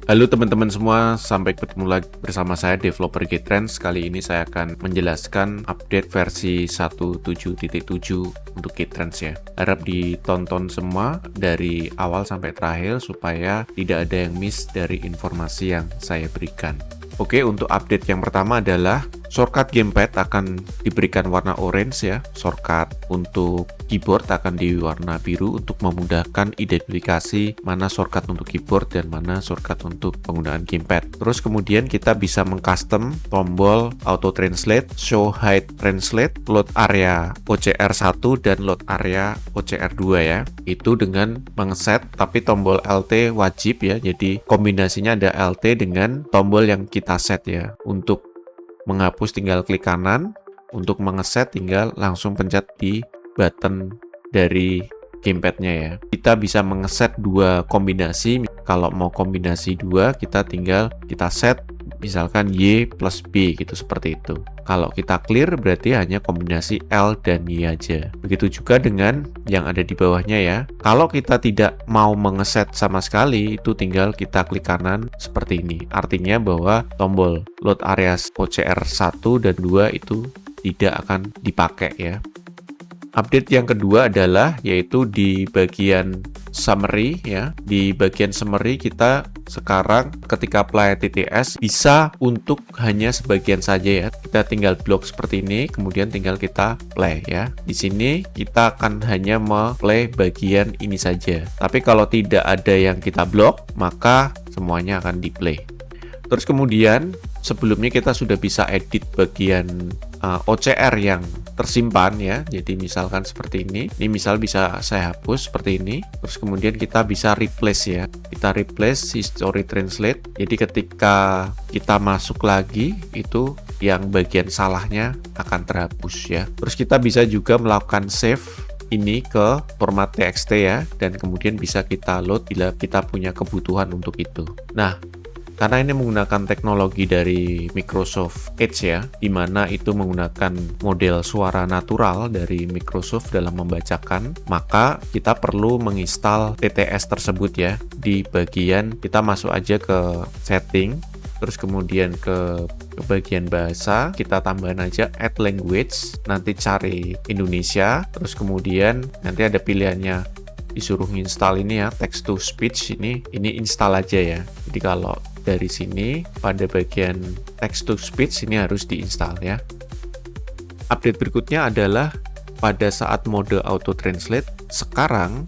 Halo teman-teman semua, sampai ketemu lagi bersama saya developer Getrends. Kali ini saya akan menjelaskan update versi 1.7.7 untuk Getrends ya. Harap ditonton semua dari awal sampai terakhir supaya tidak ada yang miss dari informasi yang saya berikan. Oke, untuk update yang pertama adalah shortcut gamepad akan diberikan warna orange ya. Shortcut untuk keyboard akan di warna biru untuk memudahkan identifikasi mana shortcut untuk keyboard dan mana shortcut untuk penggunaan gamepad. Terus kemudian kita bisa mengcustom tombol auto translate, show hide translate, load area OCR 1 dan load area OCR 2 ya. Itu dengan mengset, tapi tombol LT wajib ya. Jadi kombinasinya ada LT dengan tombol yang kita set ya. Untuk menghapus tinggal klik kanan, untuk mengeset tinggal langsung pencet di button dari gamepadnya ya. Kita bisa mengeset dua kombinasi. Kalau mau kombinasi dua, kita tinggal kita set misalkan Y plus B gitu, seperti itu. Kalau kita clear berarti hanya kombinasi L dan Y aja. Begitu juga dengan yang ada di bawahnya ya. Kalau kita tidak mau mengeset sama sekali, itu tinggal kita klik kanan seperti ini. Artinya bahwa tombol load area OCR 1 dan 2 itu tidak akan dipakai ya. Update yang kedua adalah yaitu di bagian summary ya. Di bagian summary kita sekarang ketika play TTS bisa untuk hanya sebagian saja ya. Kita tinggal blok seperti ini, kemudian tinggal kita play ya. Di sini kita akan hanya play bagian ini saja. Tapi kalau tidak ada yang kita blok, maka semuanya akan di play. Terus kemudian sebelumnya kita sudah bisa edit bagian OCR yang tersimpan ya. Jadi misalkan seperti ini. Ini misal bisa saya hapus seperti ini. Terus kemudian kita bisa replace ya. Kita replace history translate. Jadi ketika kita masuk lagi itu yang bagian salahnya akan terhapus ya. Terus kita bisa juga melakukan save ini ke format TXT ya, dan kemudian bisa kita load bila kita punya kebutuhan untuk itu. Nah, karena ini menggunakan teknologi dari Microsoft Edge ya, di mana itu menggunakan model suara natural dari Microsoft dalam membacakan, maka kita perlu menginstal TTS tersebut ya. Di bagian kita masuk aja ke setting, terus kemudian ke bagian bahasa, kita tambahin aja add language, nanti cari Indonesia, terus kemudian nanti ada pilihannya disuruh install ini ya, text to speech, ini install aja ya. Jadi kalau dari sini pada bagian text to speech ini harus diinstal ya. Update berikutnya adalah pada saat mode auto translate, sekarang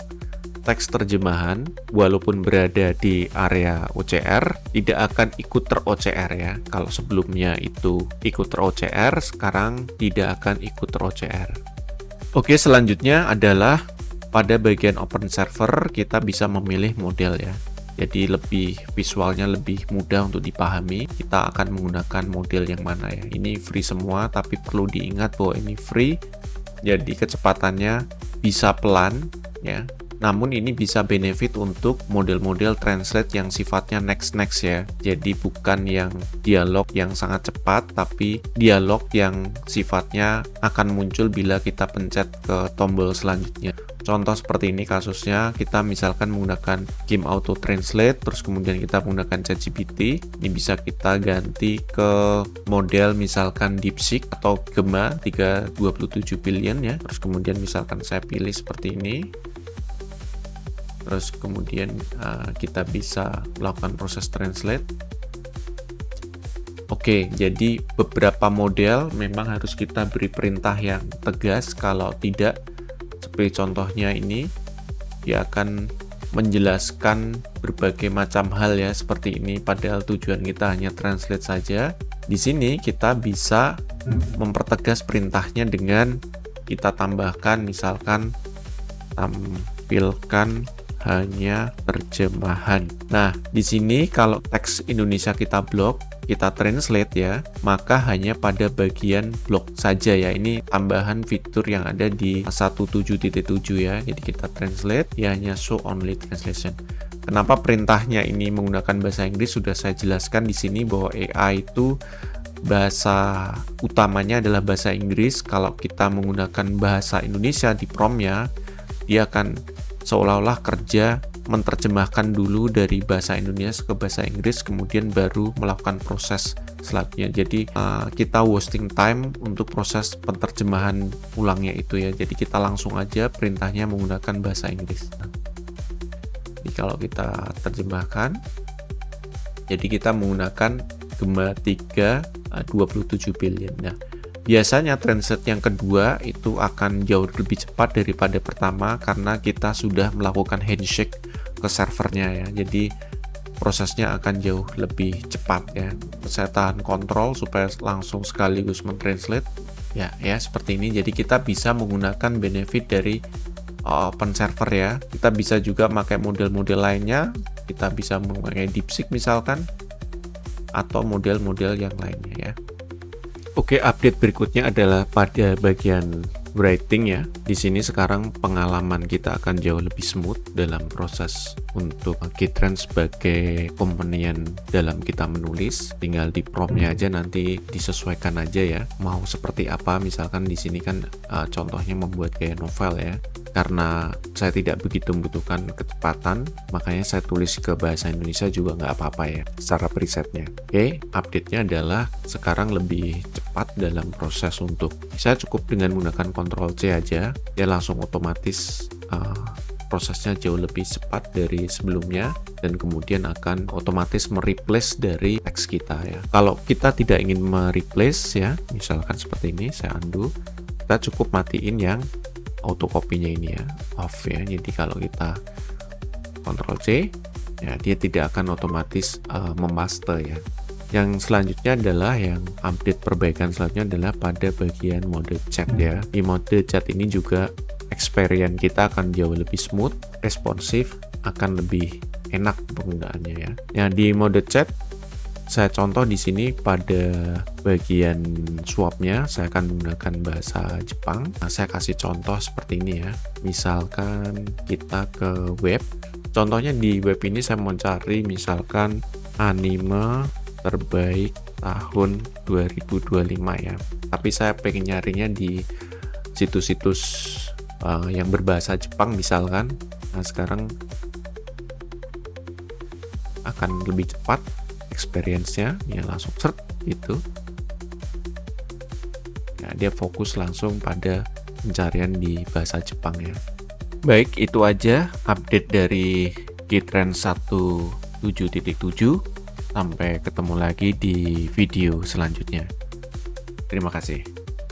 teks terjemahan walaupun berada di area OCR tidak akan ikut ter-OCR ya. Kalau sebelumnya itu ikut ter-OCR, sekarang tidak akan ikut ter-OCR. Oke, selanjutnya adalah pada bagian open server kita bisa memilih model ya. Jadi lebih visualnya lebih mudah untuk dipahami. Kita akan menggunakan model yang mana ya. Ini free semua, tapi perlu diingat bahwa ini free. Jadi kecepatannya bisa pelan ya. Namun ini bisa benefit untuk model-model translate yang sifatnya next ya. Jadi bukan yang dialog yang sangat cepat, tapi dialog yang sifatnya akan muncul bila kita pencet ke tombol selanjutnya. Contoh seperti ini kasusnya, kita misalkan menggunakan game auto translate, terus kemudian kita menggunakan ChatGPT. Ini bisa kita ganti ke model misalkan DeepSeek atau Gemma 327 billion ya. Terus kemudian misalkan saya pilih seperti ini. Terus kemudian kita bisa melakukan proses translate. Oke, jadi beberapa model memang harus kita beri perintah yang tegas. Kalau tidak, seperti contohnya ini, dia akan menjelaskan berbagai macam hal ya seperti ini, padahal tujuan kita hanya translate saja. Di sini kita bisa mempertegas perintahnya dengan kita tambahkan misalkan tampilkan hanya terjemahan. Nah, di sini kalau teks Indonesia kita blok, kita translate ya, maka hanya pada bagian blok saja ya. Ini tambahan fitur yang ada di 1.7.7 ya. Jadi kita translate ya, hanya show only translation. Kenapa perintahnya ini menggunakan bahasa Inggris sudah saya jelaskan di sini bahwa AI itu bahasa utamanya adalah bahasa Inggris. Kalau kita menggunakan bahasa Indonesia di prompt-nya, dia akan seolah-olah kerja menerjemahkan dulu dari bahasa Indonesia ke bahasa Inggris, kemudian baru melakukan proses selanjutnya. Jadi kita wasting time untuk proses penerjemahan ulangnya itu ya. Jadi kita langsung aja perintahnya menggunakan bahasa Inggris. Jadi kalau kita terjemahkan, jadi kita menggunakan Gemma 3 27 billion. Nah, biasanya translate yang kedua itu akan jauh lebih cepat daripada pertama karena kita sudah melakukan handshake ke servernya ya. Jadi prosesnya akan jauh lebih cepat ya. Saya tahan kontrol supaya langsung sekaligus mentranslate. Ya seperti ini. Jadi kita bisa menggunakan benefit dari open server ya. Kita bisa juga pakai model-model lainnya. Kita bisa memakai DeepSeek misalkan atau model-model yang lainnya ya. Oke, update berikutnya adalah pada bagian writing ya. Di sini sekarang pengalaman kita akan jauh lebih smooth dalam proses untuk Gtrans sebagai komponian dalam kita menulis. Tinggal di promptnya aja, nanti disesuaikan aja ya. Mau seperti apa, misalkan di sini kan contohnya membuat kayak novel ya. Karena saya tidak begitu membutuhkan kecepatan, makanya saya tulis ke bahasa Indonesia juga nggak apa-apa ya, secara presetnya. Oke, update-nya adalah sekarang lebih cepat dalam proses untuk, saya cukup dengan menggunakan Ctrl C aja, dia langsung otomatis prosesnya jauh lebih cepat dari sebelumnya, dan kemudian akan otomatis mereplace dari teks kita ya. Kalau kita tidak ingin mereplace ya, misalkan seperti ini, saya undo, kita cukup matiin yang autocopy-nya ini ya, off ya. Jadi kalau kita Ctrl C ya, dia tidak akan otomatis memaste ya. Yang selanjutnya adalah yang update perbaikan selanjutnya adalah pada bagian mode chat ya. Di mode chat ini juga experience kita akan jauh lebih smooth, responsif, akan lebih enak penggunaannya ya. Yang di mode chat saya contoh di sini pada bagian swapnya saya akan menggunakan bahasa Jepang. Nah, saya kasih contoh seperti ini ya. Misalkan kita ke web. Contohnya di web ini saya mau cari misalkan anime terbaik tahun 2025 ya. Tapi saya pengen nyarinya di situs-situs yang berbahasa Jepang misalkan. Nah, sekarang akan lebih cepat experience-nya ya, langsung search gitu. Nah, dia fokus langsung pada pencarian di bahasa Jepang ya. Baik, itu aja update dari Gtrans 1.7.7. Sampai ketemu lagi di video selanjutnya. Terima kasih.